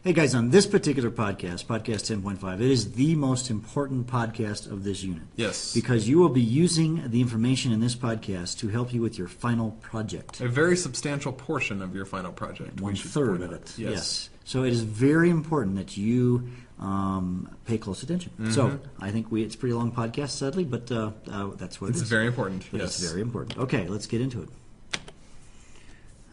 Hey guys, on this particular podcast, podcast 10.5, it is the most important podcast of this unit. Yes. Because you will be using the information in this podcast to help you with your final project. A very substantial portion of your final project. One third of it. Yes. So it is very important that you pay close attention. Mm-hmm. So I think it's a pretty long podcast, sadly, but that's what it is. It's very important. But yes. It's very important. Okay, let's get into it.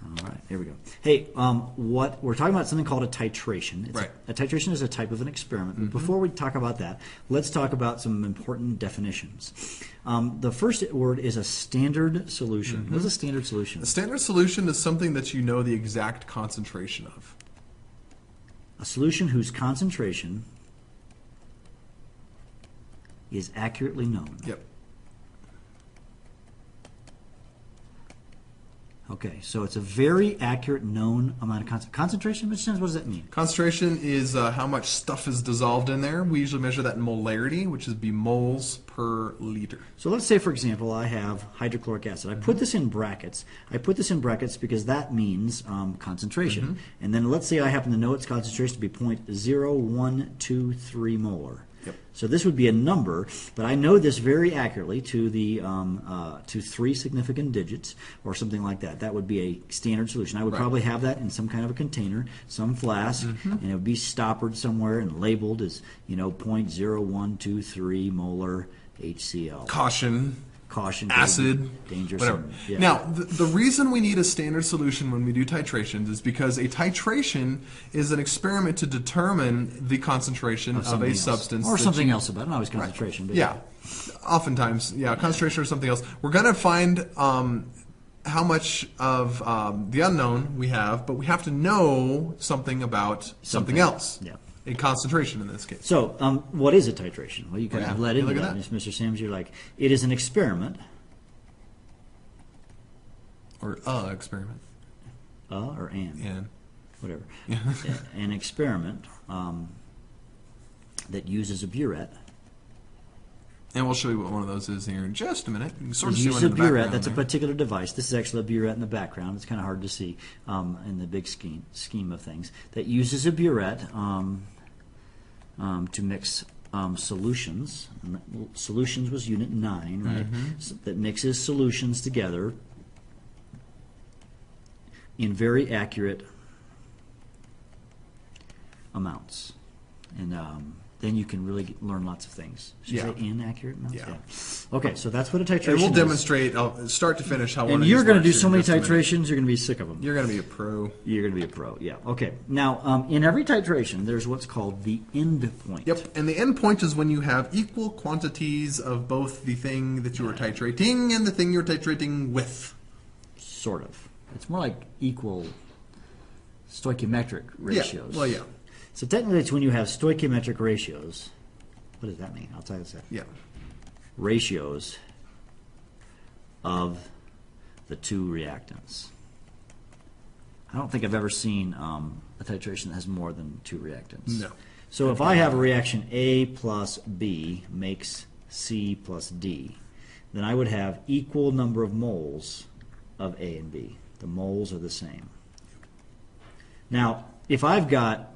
All right, here we go. Hey, what we're talking about something called a titration. Right. A titration is a type of an experiment. But before we talk about that, let's talk about some important definitions. The first word is a standard solution. What is a standard solution? A standard solution is something that you know the exact concentration of. A solution whose concentration is accurately known. Yep. Okay, so it's a very accurate known amount of concentration. What does that mean? Concentration is how much stuff is dissolved in there. We usually measure that in molarity, which is be moles per liter. So let's say, for example, I have hydrochloric acid. I put this in brackets. I put this in brackets because that means concentration. And then let's say I happen to know its concentration to be 0.0123 molar. Yep. So this would be a number, but I know this very accurately to the to 3 significant digits or something like that. That would be a standard solution. I would probably have that in some kind of a container, some flask, and it would be stoppered somewhere and labeled as 0.0123 molar HCl. Caution, acid, danger, whatever. Yeah. Now, the reason we need a standard solution when we do titrations is because a titration is an experiment to determine the concentration of a substance. Or something else about it, not always concentration. But yeah, oftentimes, concentration or something else. We're going to find how much of the unknown we have, but we have to know something about something else. Yeah. A concentration in this case. So, what is a titration? Well, you kind of led into look that, at Mr. Sims. You're like, it is an experiment. Or experiment. Or an. And. Whatever. An experiment that uses a burette. And we'll show you what one of those is here in just a minute. You can sort of It see uses one a in the burette. background That's a there. particular device. This is actually a burette in the background. It's kind of hard to see in the big scheme of things. That uses a burette to mix solutions. Solutions was unit 9, right? So that mixes solutions together in very accurate amounts. And then you can really learn lots of things. Should I say inaccurate amounts? Yeah. Okay, so that's what a titration And we'll is. demonstrate, start to finish, how one And of you're these going to do works so here many in just a minute. titrations, you're going to be sick of them. You're going to be a pro. You're going to be a pro, yeah. Okay. Now, in every titration, there's what's called the end point. Yep, and the end point is when you have equal quantities of both the thing that you are titrating and the thing you're titrating with. Sort of. It's more like equal stoichiometric ratios. Yeah, well, yeah. So technically, it's when you have stoichiometric ratios. What does that mean? I'll tell you in a second. Yeah. Ratios of the two reactants. I don't think I've ever seen a titration that has more than 2 reactants. No. So if I have a reaction A plus B makes C plus D, then I would have equal number of moles of A and B. The moles are the same. Now, if I've got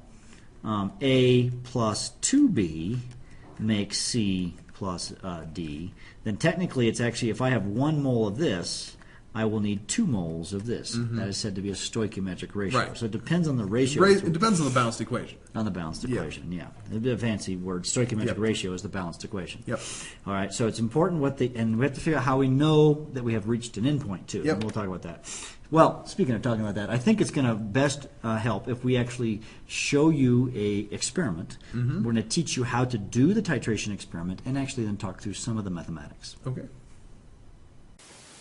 A plus 2B makes C plus D, then technically it's actually, if I have 1 mole of this, I will need 2 moles of this. That is said to be a stoichiometric ratio. Right. So it depends on the ratio. It depends on the balanced equation. On the balanced equation, yeah. A bit of a fancy word. Stoichiometric ratio is the balanced equation. Yep. All right, so it's important and we have to figure out how we know that we have reached an endpoint too. Yep. And we'll talk about that. Well, speaking of talking about that, I think it's going to best help if we actually show you a experiment. We're going to teach you how to do the titration experiment and actually then talk through some of the mathematics. Okay.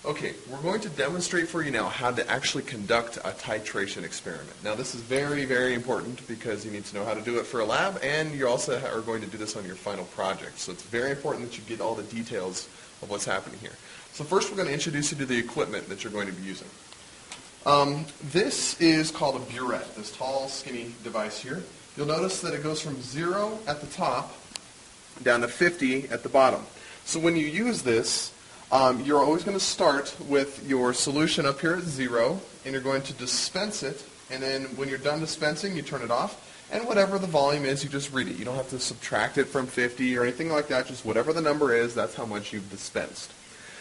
Okay, we're going to demonstrate for you now how to actually conduct a titration experiment. Now this is very, very important because you need to know how to do it for a lab, and you also are going to do this on your final project. So it's very important that you get all the details of what's happening here. So first we're going to introduce you to the equipment that you're going to be using. This is called a burette, this tall, skinny device here. You'll notice that it goes from 0 at the top down to 50 at the bottom. So when you use this, you're always going to start with your solution up here at 0, and you're going to dispense it, and then when you're done dispensing, you turn it off, And whatever the volume is, you just read it. You don't have to subtract it from 50 or anything like that. Just whatever the number is, that's how much you've dispensed.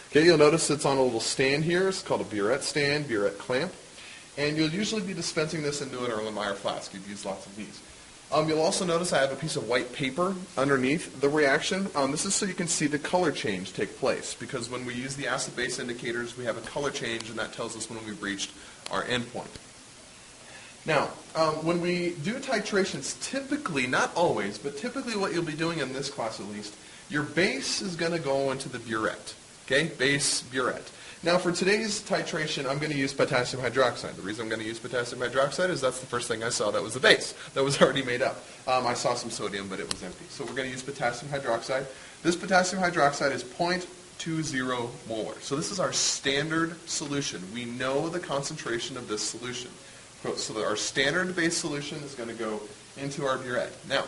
Okay, you'll notice it's on a little stand here. It's called a burette stand, burette clamp. And you'll usually be dispensing this into an Erlenmeyer flask. You've used lots of these. You'll also notice I have a piece of white paper underneath the reaction. This is so you can see the color change take place, because when we use the acid-base indicators, we have a color change, and that tells us when we've reached our endpoint. Now, when we do titrations, typically, not always, but typically what you'll be doing in this class at least, your base is going to go into the burette. Okay, base burette. Now, for today's titration, I'm going to use potassium hydroxide. The reason I'm going to use potassium hydroxide is that's the first thing I saw that was the base that was already made up. I saw some sodium, but it was empty. So we're going to use potassium hydroxide. This potassium hydroxide is 0.20 molar. So this is our standard solution. We know the concentration of this solution. So that our standard base solution is going to go into our burette. Now,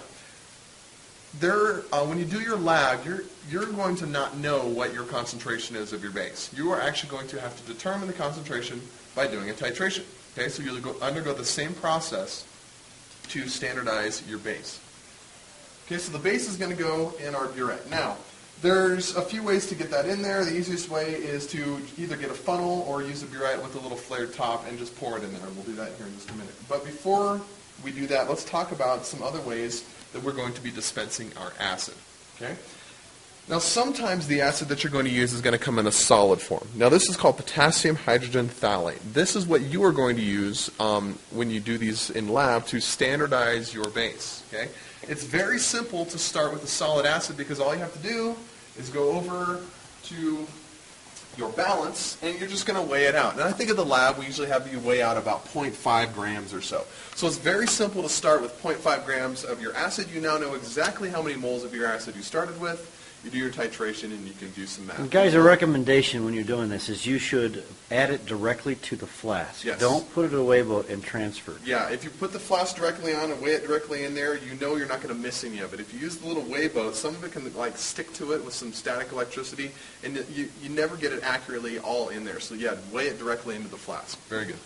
when you do your lab, you're going to not know what your concentration is of your base. You are actually going to have to determine the concentration by doing a titration. Okay, so you'll undergo the same process to standardize your base. Okay, so the base is going to go in our burette. Now, there's a few ways to get that in there. The easiest way is to either get a funnel or use a burette with a little flared top and just pour it in there. We'll do that here in just a minute. But before we do that, let's talk about some other ways that we're going to be dispensing our acid. Okay? Now, sometimes the acid that you're going to use is going to come in a solid form. Now, this is called potassium hydrogen phthalate. This is what you are going to use when you do these in lab to standardize your base. Okay? It's very simple to start with a solid acid because all you have to do is go over to your balance, and you're just going to weigh it out. And I think at the lab, we usually have you weigh out about 0.5 grams or so. So it's very simple to start with 0.5 grams of your acid. You now know exactly how many moles of your acid you started with. You do your titration, and you can do some math. And guys, a recommendation when you're doing this is you should add it directly to the flask. Yes. Don't put it away and transfer it. Yeah, if you put the flask directly on and weigh it directly in there, you know you're not going to miss any of it. If you use the little weigh boat, some of it can like stick to it with some static electricity, and you never get it accurately all in there. So yeah, weigh it directly into the flask. Very good.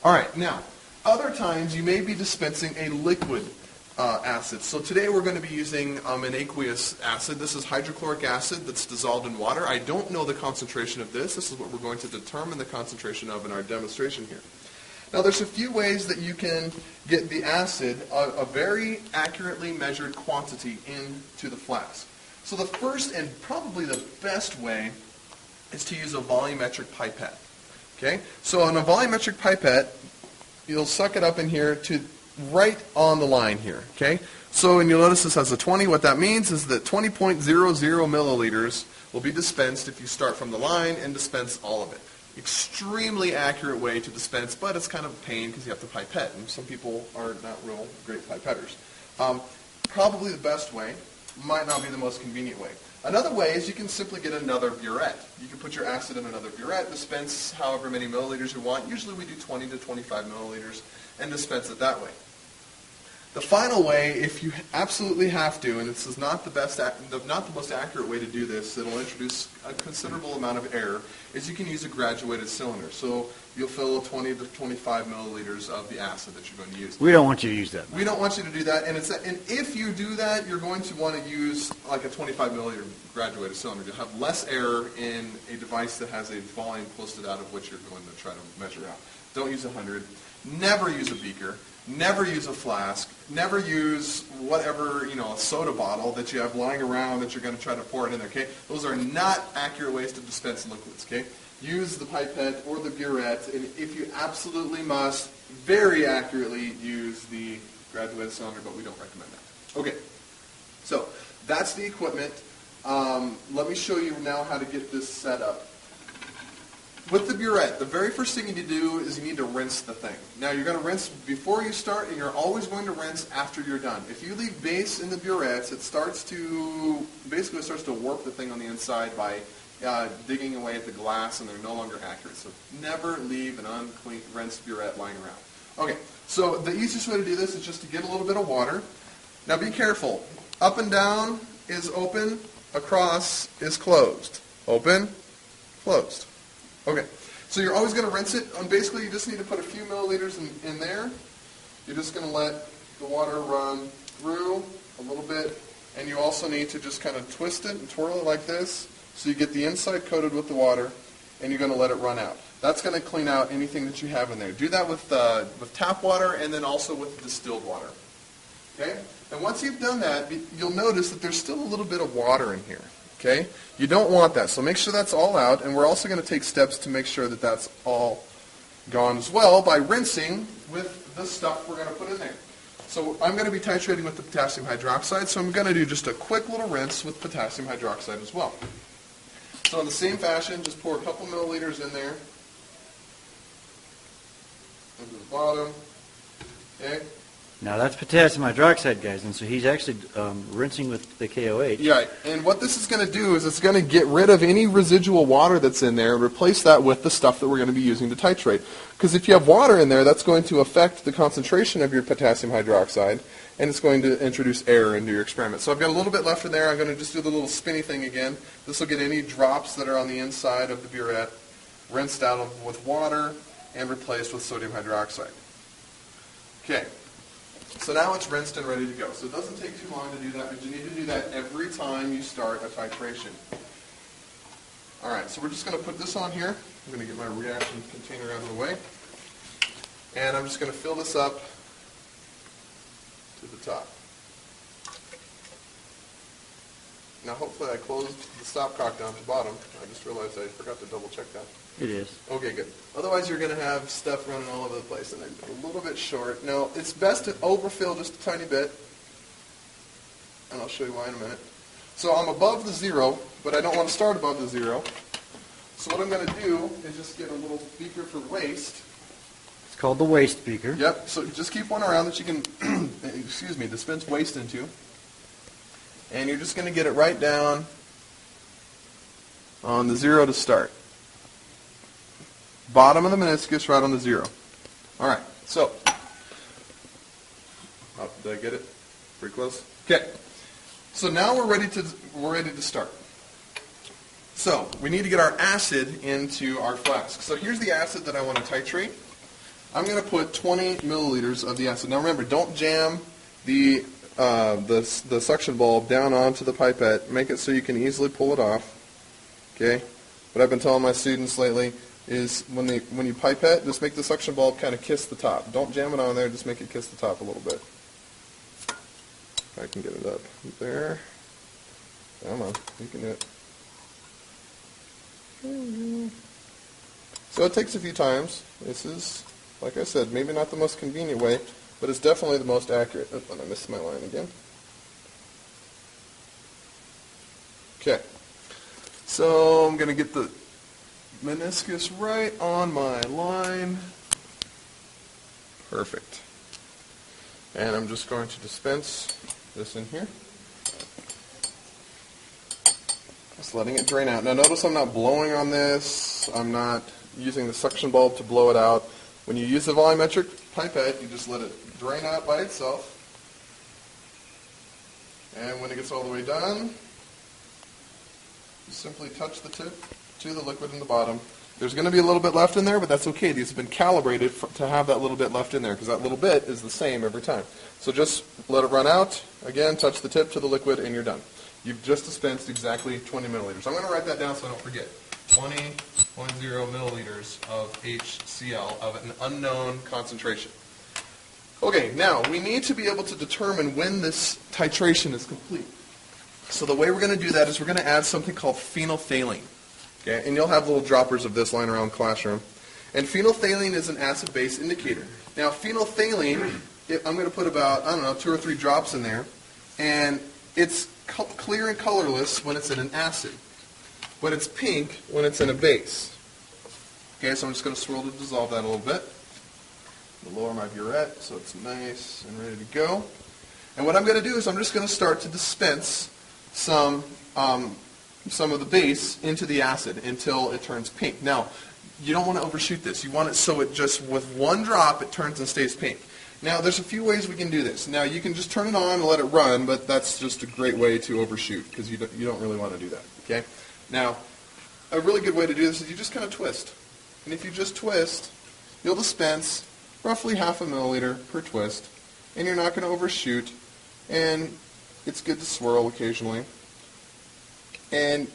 All right, now, other times you may be dispensing a liquid acid. So today we're going to be using an aqueous acid. This is hydrochloric acid that's dissolved in water. I don't know the concentration of this. This is what we're going to determine the concentration of in our demonstration here. Now there's a few ways that you can get the acid, a very accurately measured quantity, into the flask. So the first and probably the best way is to use a volumetric pipette. Okay? So on a volumetric pipette, you'll suck it up in here to right on the line here, okay? So, and you'll notice this has a 20. What that means is that 20.00 milliliters will be dispensed if you start from the line and dispense all of it. Extremely accurate way to dispense, but it's kind of a pain because you have to pipette, and some people are not real great pipetters. Probably the best way, might not be the most convenient way. Another way is you can simply get another burette. You can put your acid in another burette, dispense however many milliliters you want. Usually we do 20 to 25 milliliters and dispense it that way. The final way, if you absolutely have to, and this is not the most accurate way to do this, it'll introduce a considerable amount of error, is you can use a graduated cylinder. So you'll fill 20 to 25 milliliters of the acid that you're going to use. We don't want you to use that. We don't want you to do that, and if you do that, you're going to want to use like a 25 milliliter graduated cylinder. You'll have less error in a device that has a volume close to that of what you're going to try to measure out. Don't use 100. Never use a beaker. Never use a flask. Never use whatever, a soda bottle that you have lying around that you're going to try to pour it in there, okay? Those are not accurate ways to dispense liquids, okay? Use the pipette or the burette, and if you absolutely must, very accurately use the graduated cylinder, but we don't recommend that. Okay, so that's the equipment. Let me show you now how to get this set up. With the burette, the very first thing you need to do is you need to rinse the thing. Now you're going to rinse before you start, and you're always going to rinse after you're done. If you leave base in the burettes, it starts to warp the thing on the inside by digging away at the glass, and they're no longer accurate. So never leave an unclean, rinsed burette lying around. Okay, so the easiest way to do this is just to get a little bit of water. Now be careful. Up and down is open, across is closed. Open, closed. Okay, so you're always going to rinse it, and basically you just need to put a few milliliters in there. You're just going to let the water run through a little bit, and you also need to just kind of twist it and twirl it like this so you get the inside coated with the water, and you're going to let it run out. That's going to clean out anything that you have in there. Do that with tap water and then also with distilled water. Okay? And once you've done that, you'll notice that there's still a little bit of water in here. Okay? You don't want that, so make sure that's all out, and we're also going to take steps to make sure that that's all gone as well by rinsing with the stuff we're going to put in there. So I'm going to be titrating with the potassium hydroxide, so I'm going to do just a quick little rinse with potassium hydroxide as well. So in the same fashion, just pour a couple milliliters in there into the bottom. Okay? Now that's potassium hydroxide, guys, and so he's actually rinsing with the KOH. Yeah, and what this is going to do is it's going to get rid of any residual water that's in there and replace that with the stuff that we're going to be using to titrate. Because if you have water in there, that's going to affect the concentration of your potassium hydroxide, and it's going to introduce error into your experiment. So I've got a little bit left in there. I'm going to just do the little spinny thing again. This will get any drops that are on the inside of the burette rinsed out with water and replaced with sodium hydroxide. Okay. So now it's rinsed and ready to go. So it doesn't take too long to do that, but you need to do that every time you start a titration. All right, so we're just going to put this on here. I'm going to get my reaction container out of the way. And I'm just going to fill this up to the top. Now hopefully I closed the stopcock down at the bottom. I just realized I forgot to double check that. It is. Okay, good. Otherwise you're going to have stuff running all over the place and a little bit short. Now it's best to overfill just a tiny bit. And I'll show you why in a minute. So I'm above the zero, but I don't want to start above the zero. So what I'm going to do is just get a little beaker for waste. It's called the waste beaker. Yep, so just keep one around that you can, dispense waste into. And you're just going to get it right down on the zero to start. Bottom of the meniscus right on the zero. All right, so, did I get it? Pretty close? Okay. So now we're ready to start. So we need to get our acid into our flask. So here's the acid that I want to titrate. I'm going to put 20 milliliters of the acid. Now remember, don't jam the suction bulb down onto the pipette. Make it so you can easily pull it off. Okay. What I've been telling my students lately is when you pipette, just make the suction bulb kind of kiss the top. Don't jam it on there. Just make it kiss the top a little bit. If I can get it up there. Come on, you can do it. So it takes a few times. This is, like I said, maybe not the most convenient way, but it's definitely the most accurate. Oh, and I missed my line again. Okay. So I'm going to get the meniscus right on my line. Perfect. And I'm just going to dispense this in here. Just letting it drain out. Now notice I'm not blowing on this. I'm not using the suction bulb to blow it out. When you use the volumetric pipette, you just let it drain out by itself. And when it gets all the way done, you simply touch the tip to the liquid in the bottom. There's going to be a little bit left in there, but that's okay. These have been calibrated to have that little bit left in there because that little bit is the same every time. So just let it run out. Again, touch the tip to the liquid, and you're done. You've just dispensed exactly 20 milliliters. I'm going to write that down so I don't forget. 20.0 milliliters of HCl of an unknown concentration. Okay, now we need to be able to determine when this titration is complete. So the way we're going to do that is we're going to add something called phenolphthalein. Okay, and you'll have little droppers of this lying around the classroom. And phenolphthalein is an acid-base indicator. Now phenolphthalein, I'm going to put about, 2 or 3 drops in there. And it's clear and colorless when it's in an acid. But it's pink when it's in a base. Okay, so I'm just going to swirl to dissolve that a little bit. Lower my burette so it's nice and ready to go. And what I'm going to do is I'm just going to start to dispense some of the base into the acid until it turns pink. Now, you don't want to overshoot this. You want it so it just, with one drop, it turns and stays pink. Now, there's a few ways we can do this. Now, you can just turn it on and let it run, but that's just a great way to overshoot because you don't really want to do that. Okay? Now, a really good way to do this is you just kind of twist. And if you just twist, you'll dispense roughly 0.5 milliliter per twist. and you're not going to overshoot, and it's good to swirl occasionally. And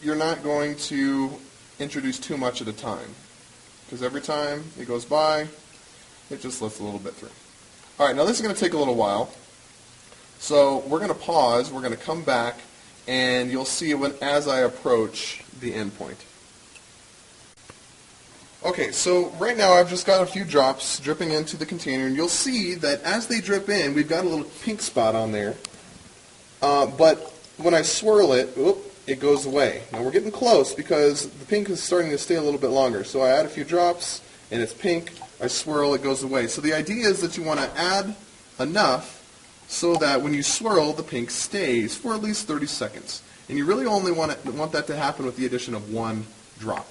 you're not going to introduce too much at a time, because every time it goes by, it just lets a little bit through. All right, now this is going to take a little while, so we're going to pause, we're going to come back, and you'll see as I approach the end point. Okay, so right now I've just got a few drops dripping into the container, and you'll see that as they drip in, we've got a little pink spot on there, but when I swirl it, it goes away. Now we're getting close because the pink is starting to stay a little bit longer. So I add a few drops, and it's pink. I swirl, it goes away. So the idea is that you want to add enough so that when you swirl, the pink stays for at least 30 seconds. And you really only want that to happen with the addition of one drop.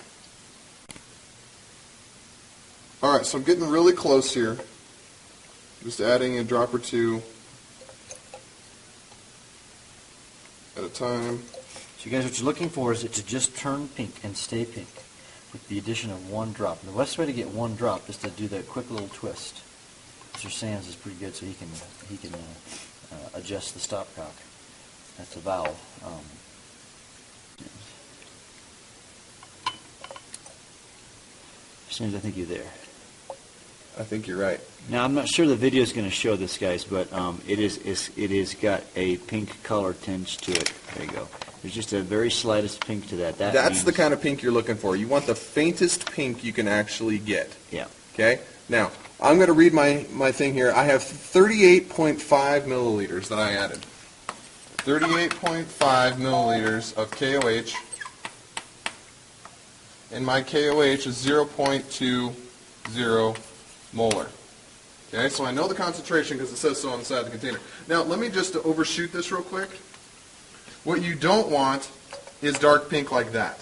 All right, so I'm getting really close here. Just adding a drop or two at a time. So you guys, what you're looking for is it to just turn pink and stay pink with the addition of one drop. And the best way to get one drop is to do that quick little twist. Mr. Sands is pretty good, so he can adjust the stopcock. That's a valve. Sands, I think you're there. I think you're right. Now, I'm not sure the video is going to show this, guys, but it is got a pink color tinge to it. There you go. There's just a very slightest pink to that. That's the kind of pink you're looking for. You want the faintest pink you can actually get. Yeah. Okay? Now, I'm going to read my thing here. I have 38.5 milliliters that I added. 38.5 milliliters of KOH. And my KOH is 0.20 molar. Okay, so I know the concentration because it says so on the side of the container. Now, let me just overshoot this real quick. What you don't want is dark pink like that.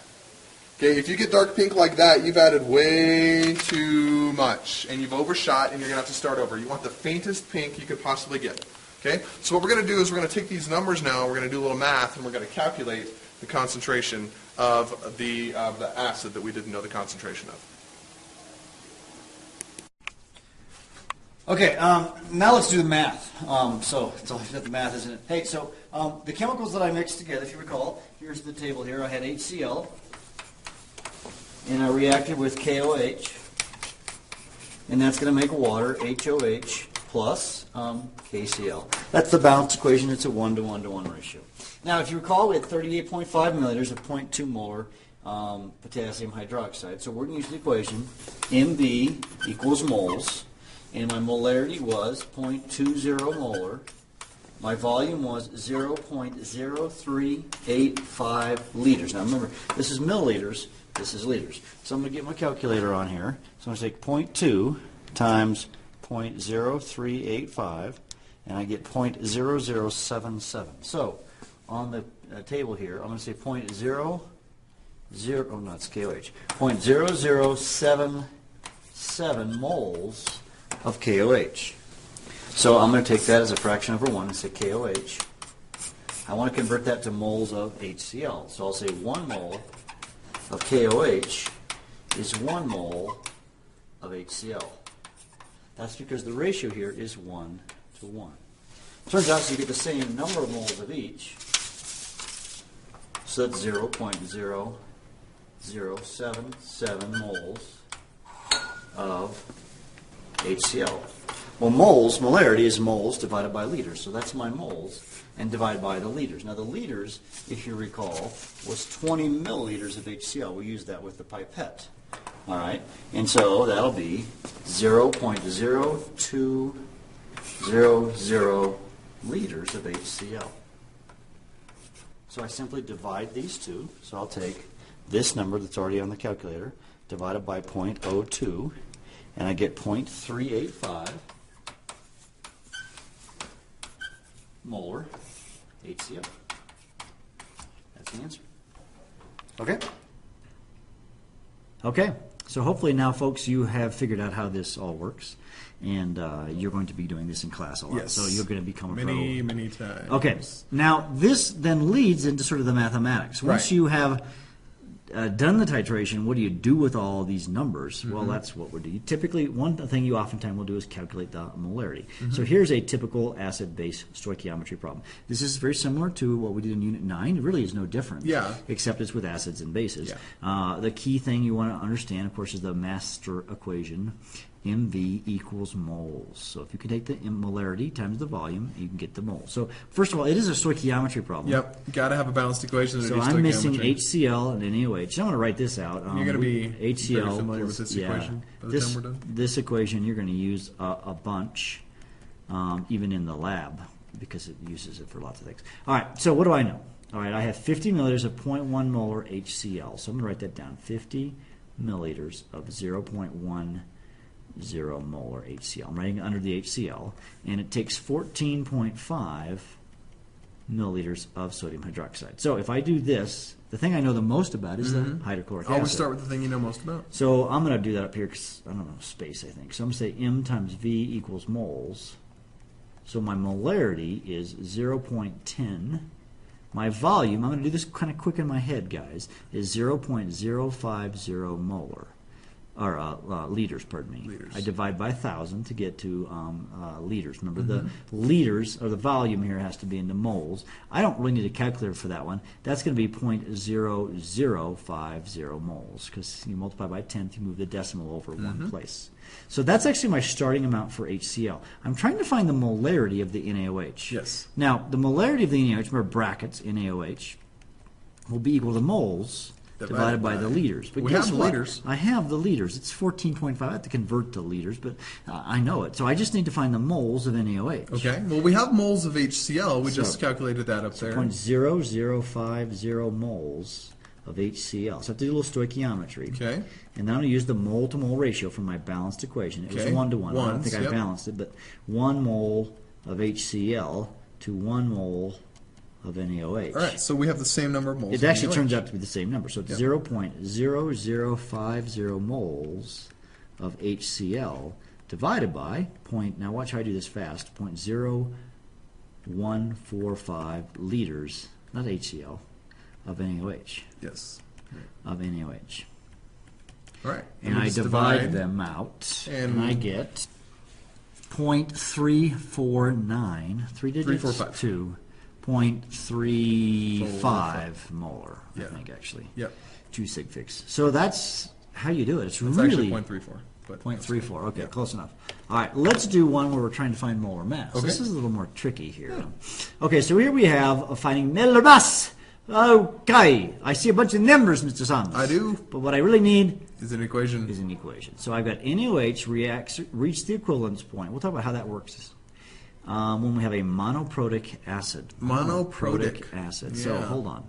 Okay, if you get dark pink like that, you've added way too much, and you've overshot, and you're going to have to start over. You want the faintest pink you could possibly get. Okay, so what we're going to do is we're going to take these numbers now, we're going to do a little math, and we're going to calculate the concentration of the acid that we didn't know the concentration of. Okay, now let's do the math. So it's all the math, isn't it? Hey, so the chemicals that I mixed together, if you recall, here's the table here. I had HCl, and I reacted with KOH, and that's going to make water, HOH, plus KCl. That's the balance equation. It's a 1-to-1-to-1 ratio. Now, if you recall, we had 38.5 milliliters of 0.2 molar potassium hydroxide. So we're going to use the equation MB equals moles. And my molarity was 0.20 molar. My volume was 0.0385 liters. Now remember, this is milliliters, this is liters. So I'm going to get my calculator on here. So I'm going to take 0.2 times 0.0385, and I get 0.0077. So on the table here, I'm going to say 0.00, oh no, it's KOH, 0.0077 moles of KOH. So I'm going to take that as a fraction over 1 and say KOH. I want to convert that to moles of HCl. So I'll say 1 mole of KOH is 1 mole of HCl. That's because the ratio here is 1 to 1. Turns out so you get the same number of moles of each. So that's 0.0077 moles of HCl. Well, moles, molarity is moles divided by liters. So that's my moles and divided by the liters. Now the liters, if you recall, was 20 milliliters of HCl. We used that with the pipette. All right, and so that'll be 0.0200 liters of HCl. So I simply divide these two. So I'll take this number that's already on the calculator, divided by 0.02, and I get 0.385 molar HCl. That's the answer. Okay? Okay. So hopefully now, folks, you have figured out how this all works, and you're going to be doing this in class a lot. Yes. So you're going to become a pro. Many times. Okay. Now, this then leads into sort of the mathematics. Once Right. you have done the titration, what do you do with all these numbers? Well, that's what we do. Typically, one thing you oftentimes will do is calculate the molarity. So here's a typical acid-base stoichiometry problem. This is very similar to what we did in Unit 9. It really is no different, except it's with acids and bases. The key thing you want to understand, of course, is the master equation. MV equals moles. So if you can take the molarity times the volume, you can get the moles. So first of all, it is a stoichiometry problem. Yep, got to have a balanced equation to So do I'm missing stoichiometry. HCl and NaOH. I'm going to write this out. You're going to be HCl very familiar with this equation by the time we're done. This equation you're going to use a bunch, even in the lab, because it uses it for lots of things. All right, so what do I know? All right, I have 50 milliliters of 0.1 molar HCl. So I'm going to write that down. 50 milliliters of 0.10 molar HCl. I'm writing it under the HCl, and it takes 14.5 milliliters of sodium hydroxide. So if I do this, the thing I know the most about is the hydrochloric acid. Always start with the thing you know most about. So I'm going to do that up here because I don't know space, I think. So I'm going to say M times V equals moles. So my molarity is 0.10. My volume, I'm going to do this kind of quick in my head, guys, is 0.050 molar. Or liters, pardon me. Liters. I divide by 1,000 to get to liters. Remember, the liters, or the volume here, has to be into moles. I don't really need a calculator for that one. That's going to be 0.0050 moles, because you multiply by 10th, you move the decimal over one place. So that's actually my starting amount for HCl. I'm trying to find the molarity of the NaOH. Yes. Now, the molarity of the NaOH, remember brackets, NaOH, will be equal to moles divided by the liters. But we guess have the what? liters. I have the liters. It's 14.5. I have to convert to liters, but I know it. So I just need to find the moles of NaOH. Okay. Well, we have moles of HCl. We just calculated that up there. 0.0050 moles of HCl. So I have to do a little stoichiometry. Okay. And then I'm going to use the mole-to-mole ratio from my balanced equation. It was 1 to 1. I don't think I balanced it, but 1 mole of HCl to 1 mole of NaOH. All right, so we have the same number of moles. It of actually NaOH. turns out to be the same number. So it's 0.0050 moles of HCl divided by now watch how I do this fast, 0.0145 liters, not HCl, of NaOH. Yes. Of NaOH. All right. And I just divide them out, and I get 0.349, 3 digits, 345. 2, 0.35 molar, I Yeah. think, actually. Yep. 2 sig figs. So that's how you do it. It's It's really actually 0.34. But 0.34. Okay, close enough. All right, let's do one where we're trying to find molar mass. Okay. This is a little more tricky here. Okay, so here we have finding molar mass. Okay, I see a bunch of numbers, Mr. Sons. I do. But what I really need Is an equation. is an equation. So I've got NaOH reach the equivalence point. We'll talk about how that works when we have a monoprotic acid. Monoprotic. acid. So Yeah. hold on.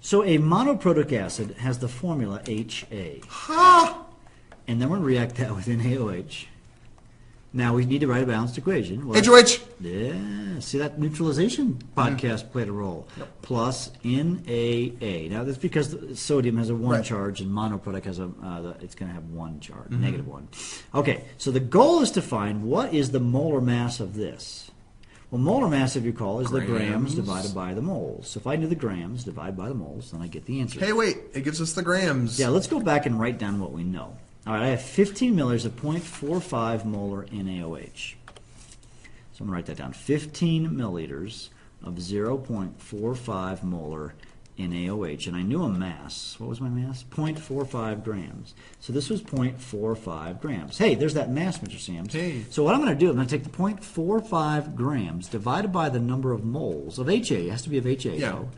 So a monoprotic acid has the formula HA. Ha! And then we'll react that with NaOH. Now we need to write a balanced equation. Well, HOH. yeah, see that neutralization podcast played a role. Plus NaA. Now that's because the sodium has a 1 Right. charge and monoprotic has it's going to have 1 charge, negative 1. Okay, so the goal is to find what is the molar mass of this. Well, molar mass, if you recall, is the grams Grams. divided by the moles. So if I do the grams divided by the moles, then I get the answer. Hey, wait. It gives us the grams. Yeah, let's go back and write down what we know. All right, I have 15 milliliters of 0.45 molar NaOH. So I'm going to write that down. 15 milliliters of 0.45 molar NaOH. And I knew a mass. What was my mass? 0.45 grams. So this was 0.45 grams. Hey, there's that mass, Mr. Sams. Hey. So what I'm going to do, I'm going to take the 0.45 grams divided by the number of moles of HA. It has to be of HA, Yeah. though.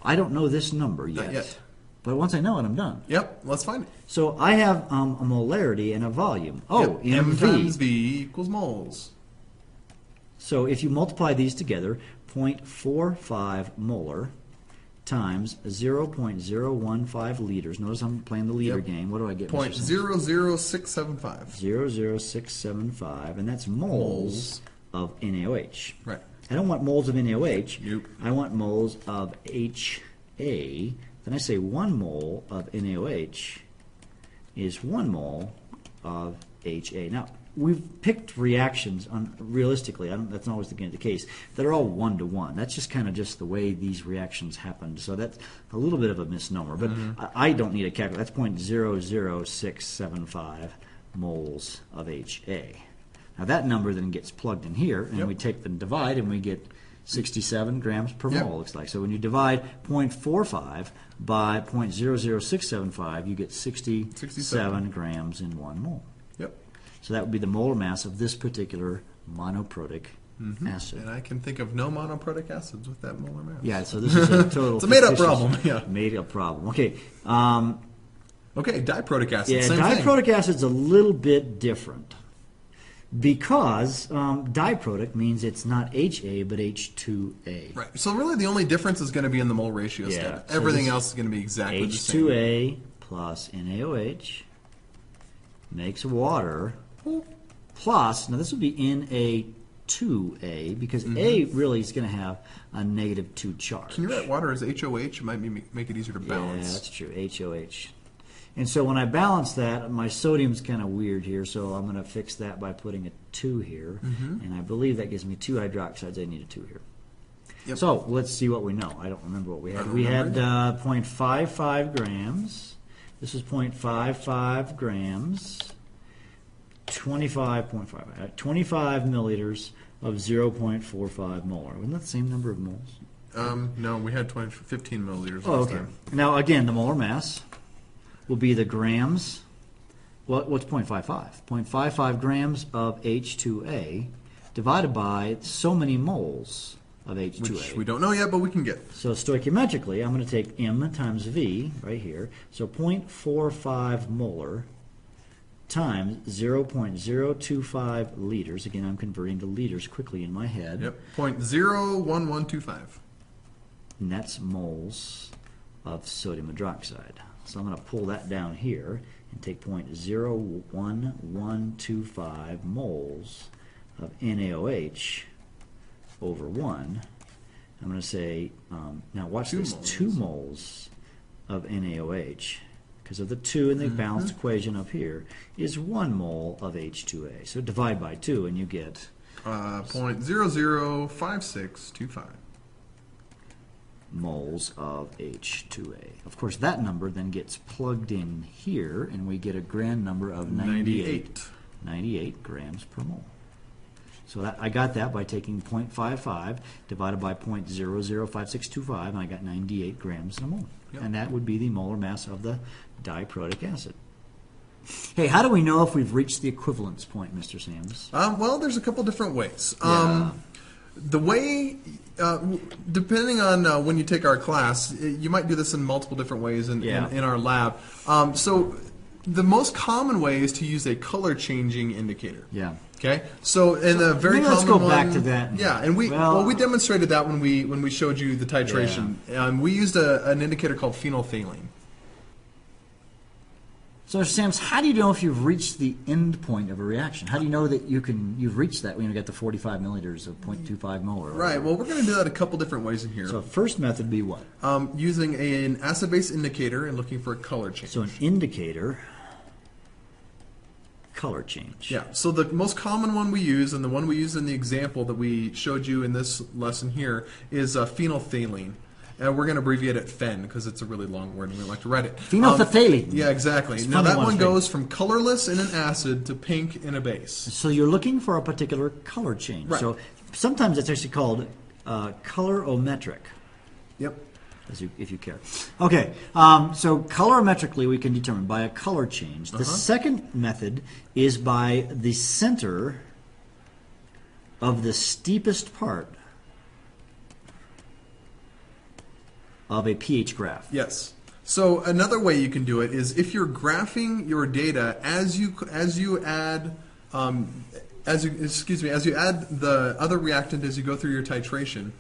I don't know this number Not yet. But once I know it, I'm done. Yep. Let's find it. So I have a molarity and a volume. Oh, Yep. M MV. times V equals moles. So if you multiply these together, 0.45 molar times 0.015 liters. Notice I'm playing the liter Yep. game. What do I get? Point Mr. Sims? 00675. 0.00675, and that's moles of NaOH. Right. I don't want moles of NaOH. Nope. I want moles of HA. Then I say 1 mole of NaOH is 1 mole of HA. Now, we've picked reactions realistically. That's not always the case. That are all 1-to-1. That's just kind of just the way these reactions happened. So that's a little bit of a misnomer. But I don't need a calculator. That's 0.00675 moles of HA. Now that number then gets plugged in here, and we take the divide, and we get 67 grams per mole, looks like. So when you divide 0.45 by 0.00675, you get 67 grams in 1 mole. Yep. So that would be the molar mass of this particular monoprotic acid. And I can think of no monoprotic acids with that molar mass. Yeah, so this is a total It's a made-up fictitious- problem, yeah. Made-up problem. Okay. Okay, diprotic acid, Yeah, same thing. diprotic acid's a little bit different. Because diprotic means it's not HA but H2A. Right. So really the only difference is going to be in the mole ratio step. So Everything this else is going to be exactly the same. H2A plus NaOH makes water plus, now this would be Na2A because A really is going to have a -2 charge. Can you write water as HOH? It might make it easier to balance. Yeah, that's true. HOH. And so when I balance that, my sodium's kind of weird here, so I'm going to fix that by putting a 2 here. And I believe that gives me 2 hydroxides. I need a 2 here. Yep. So let's see what we know. I don't remember what we I had. don't We had remember 0.55 grams. This is 0.55 grams. 25 milliliters of 0.45 molar. Wasn't that the same number of moles? No, we had 15 milliliters Oh, last okay. time. Now, again, the molar mass will be the grams. What's 0.55? 0.55 grams of H2A divided by so many moles of H2A. Which we don't know yet, but we can get. So stoichiometrically, I'm going to take M times V right here. So 0.45 molar times 0.025 liters. Again, I'm converting to liters quickly in my head. Yep. 0.01125. And that's moles of sodium hydroxide. So I'm going to pull that down here and take 0.01125 moles of NaOH over 1. I'm going to say, now watch this, 2 moles of NaOH, because of the 2 in the balanced equation up here, is 1 mole of H2A. So divide by 2 and you get 0.005625. moles of H2A. Of course, that number then gets plugged in here, and we get a grand number of 98 grams per mole. So that, I got that by taking 0.55 divided by 0.005625, and I got 98 grams in a mole. Yep. And that would be the molar mass of the diprotic acid. Hey, how do we know if we've reached the equivalence point, Mr. Sams? Well, there's a couple different ways. Yeah. The way, depending on when you take our class, you might do this in multiple different ways in our lab. So the most common way is to use a color changing indicator. Yeah. Okay, so in the very maybe common let's go one, back to that. Yeah, and we we demonstrated that when we showed you the titration. We used an indicator called phenolphthalein. So, Mr. Sams, how do you know if you've reached the end point of a reaction? How do you know that you've reached that when you get the 45 milliliters of 0.25 molar? Right. Well, we're going to do that a couple different ways in here. So, first method would be what? Using an acid-base indicator and looking for a color change. So, an indicator, color change. Yeah. So the most common one we use, and the one we use in the example that we showed you in this lesson here, is phenolphthalein. And we're going to abbreviate it Phen because it's a really long word and we like to write it. Phenolphthalein. Yeah, exactly. It's Now funny that one one thing. goes from colorless in an acid to pink in a base. So, you're looking for a particular color change. Right. So, sometimes it's actually called colorimetric. Yep. If you care. Okay, so colorimetrically we can determine by a color change. The second method is by the center of the steepest part of a pH graph. Yes. So another way you can do it is if you're graphing your data as you add as you add the other reactant as you go through your titration.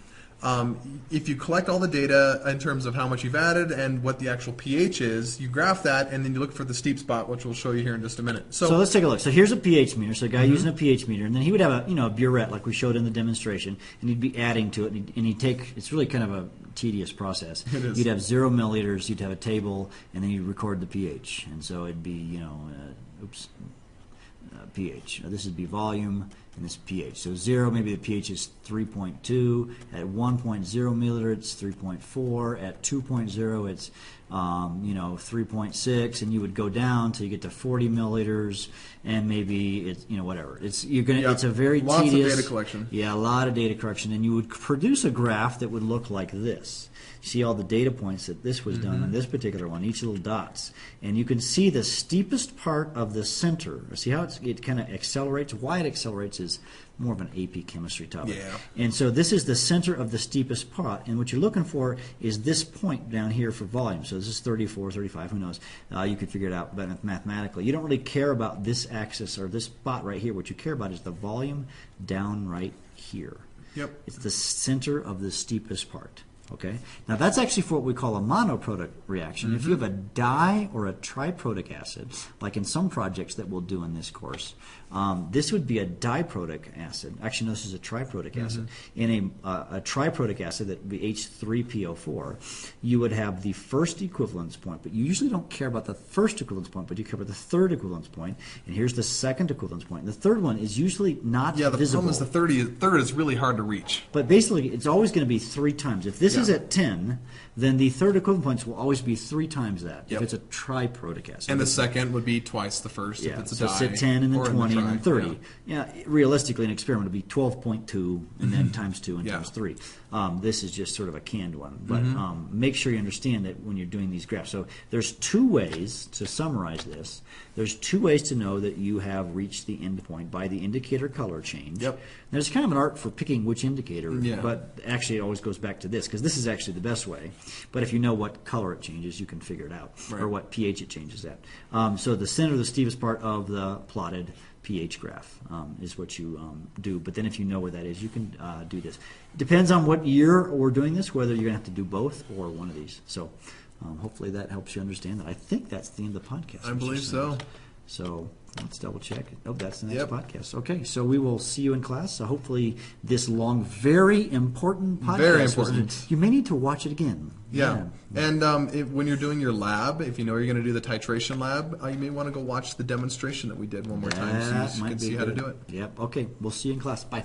If you collect all the data in terms of how much you've added and what the actual pH is, you graph that and then you look for the steep spot, which we'll show you here in just a minute. So let's take a look. So here's a pH meter. So a guy using a pH meter, and then he would have a burette like we showed in the demonstration, and he'd be adding to it, and he'd take. It's really kind of a tedious process. It is. You'd have 0 milliliters. You'd have a table, and then you'd record the pH, and so it'd be pH. This would be volume, and this is pH. So 0, maybe the pH is 3.2. At 1.0 milliliter, it's 3.4. At 2.0, it's 3.6, and you would go down till you get to 40 milliliters, and maybe it's whatever. It's a very lots tedious of data collection. Yeah, a lot of data collection, and you would produce a graph that would look like this. See all the data points that this was done on this particular one, each little dots. And you can see the steepest part of the center. See how it kind of accelerates? Why it accelerates is more of an AP chemistry topic. Yeah. And so this is the center of the steepest part. And what you're looking for is this point down here for volume. So this is 34, 35, who knows? You could figure it out mathematically. You don't really care about this axis or this spot right here. What you care about is the volume down right here. Yep. It's the center of the steepest part. Okay. Now that's actually for what we call a monoprotic reaction. If you have a di or a triprotic acid, like in some projects that we'll do in this course, this would be a diprotic acid. Actually, no, this is a triprotic acid. In a triprotic acid, that would be H3PO4, you would have the first equivalence point, but you usually don't care about the first equivalence point, but you care about the third equivalence point. And here's the second equivalence point. And the third one is usually not Yeah, the visible. problem is the third is really hard to reach. But basically, it's always going to be 3 times. If this is Yeah. at 10, then the third equivalent points will always be 3 times that Yep. if it's a triprotic acid. And the second would be twice the first if it's a so di. it's at 10 and then or in the 20 and tri, then 30. Yeah. Realistically, an experiment would be 12.2 and then times 2 and Yeah. times 3. This is just sort of a canned one. But make sure you understand that when you're doing these graphs. So there's 2 ways to summarize this. There's 2 ways to know that you have reached the end point by the indicator color change. Yep. There's kind of an art for picking which indicator, Yeah. but actually it always goes back to this, because this is actually the best way. But if you know what color it changes, you can figure it out, Right. or what pH it changes at. So the center, the steepest part of the plotted pH graph is what you do. But then if you know where that is, you can do this. It depends on what year we're doing this, whether you're going to have to do both or one of these. So hopefully that helps you understand that. I think that's the end of the podcast. I Mr. believe so. Sanders. So let's double check. Oh, that's the next Yep. podcast. Okay, so we will see you in class. So hopefully this long, very important podcast. Very was- important. You may need to watch it again. Yeah. And when you're doing your lab, if you know you're going to do the titration lab, you may want to go watch the demonstration that we did one more time so That you might can be see how to good. do it. Yep. Okay, we'll see you in class. Bye.